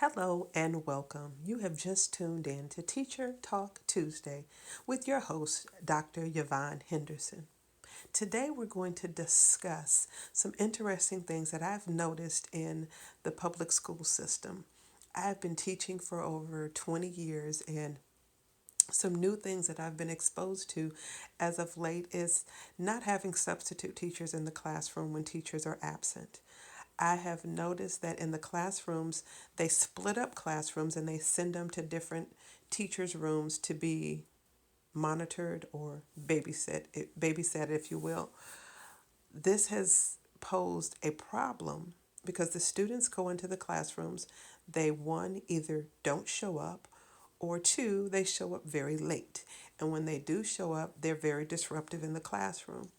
Hello and welcome. You have just tuned in to Teacher Talk Tuesday with your host, Dr. Yvonne Henderson. Today we're going to discuss some interesting things that I've noticed in the public school system. I've been teaching for over 20 years, and some new things that I've been exposed to as of late is not having substitute teachers in the classroom when teachers are absent. I have noticed that in the classrooms, they split up classrooms and they send them to different teachers' rooms to be monitored or babysat, if you will. This has posed a problem because the students go into the classrooms. They, one, either don't show up, or two, they show up very late. And when they do show up, they're very disruptive in the classroom.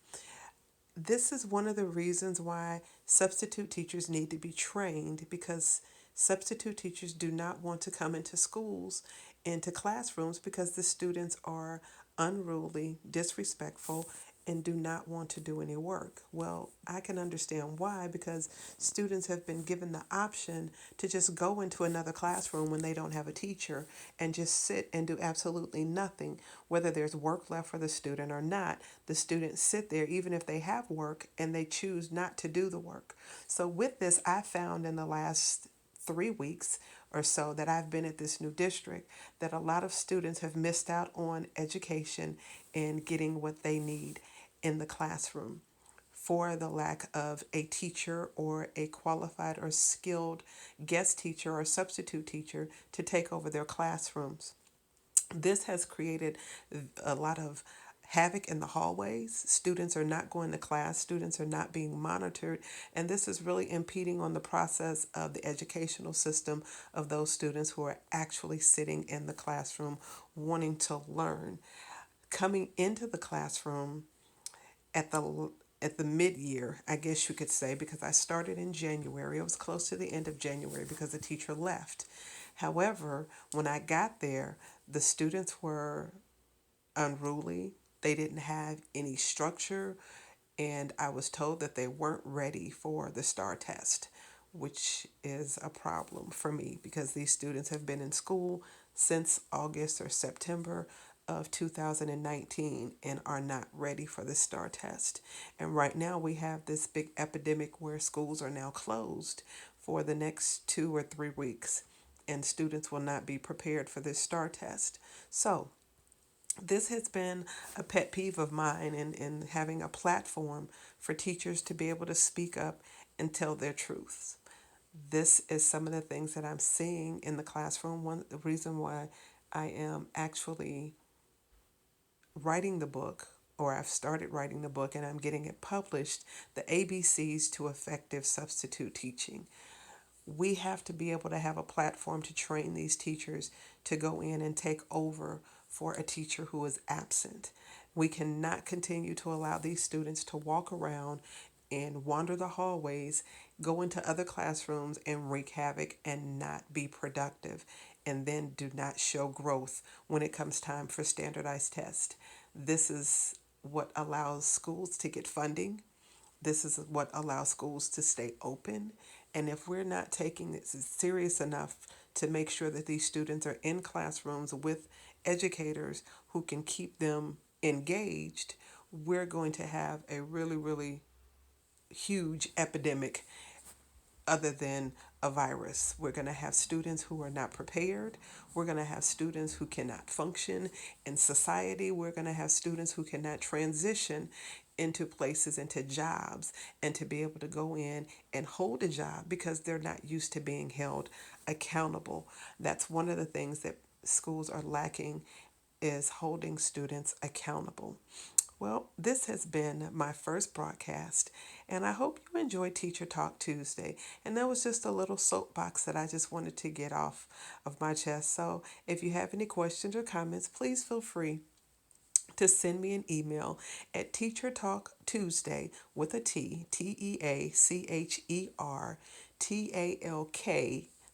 This is one of the reasons why substitute teachers need to be trained, because substitute teachers do not want to come into schools, into classrooms, because the students are unruly, disrespectful, and do not want to do any work. Well, I can understand why, because students have been given the option to just go into another classroom when they don't have a teacher and just sit and do absolutely nothing, whether there's work left for the student or not. The students sit there even if they have work and they choose not to do the work. So with this, I found in the last 3 weeks or so that I've been at this new district that a lot of students have missed out on education and getting what they need in the classroom for the lack of a teacher or a qualified or skilled guest teacher or substitute teacher to take over their classrooms. This has created a lot of havoc in the hallways. Students are not going to class, students are not being monitored, and this is really impeding on the process of the educational system of those students who are actually sitting in the classroom wanting to learn. Coming into the classroom at the mid-year, I guess you could say, because I started in January. It was close to the end of January because the teacher left. However, when I got there, the students were unruly. They didn't have any structure, and I was told that they weren't ready for the STAR test, which is a problem for me because these students have been in school since August or September of 2019 and are not ready for the STAR test. And right now we have this big epidemic where schools are now closed for the next 2 or 3 weeks, and students will not be prepared for this STAR test. So this has been a pet peeve of mine in having a platform for teachers to be able to speak up and tell their truths. This is some of the things that I'm seeing in the classroom. One the reason why I am actually writing the book, or I've started writing the book and I'm getting it published, the ABCs to Effective Substitute Teaching. We have to be able to have a platform to train these teachers to go in and take over for a teacher who is absent. We cannot continue to allow these students to walk around and wander the hallways, go into other classrooms and wreak havoc and not be productive, and then do not show growth when it comes time for standardized tests. This is what allows schools to get funding. This is what allows schools to stay open. And if we're not taking this serious enough to make sure that these students are in classrooms with educators who can keep them engaged, we're going to have a really, really huge epidemic other than a virus. We're going to have students who are not prepared. We're going to have students who cannot function in society. We're going to have students who cannot transition into places, into jobs, and to be able to go in and hold a job because they're not used to being held accountable. That's one of the things that schools are lacking, is holding students accountable. Well, this has been my first broadcast, and I hope you enjoyed Teacher Talk Tuesday. And that was just a little soapbox that I just wanted to get off of my chest. So if you have any questions or comments, please feel free to send me an email at teachertalktuesday with a Teacher,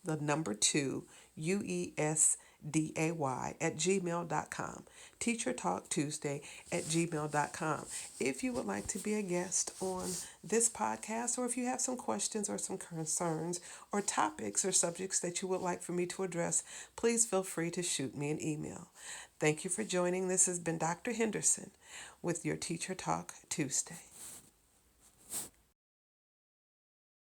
the number two, UESDAY at gmail.com. Teacher Talk Tuesday at gmail.com. If you would like to be a guest on this podcast, or if you have some questions or some concerns or topics or subjects that you would like for me to address, please feel free to shoot me an email. Thank you for joining. This has been Dr. Henderson with your Teacher Talk Tuesday.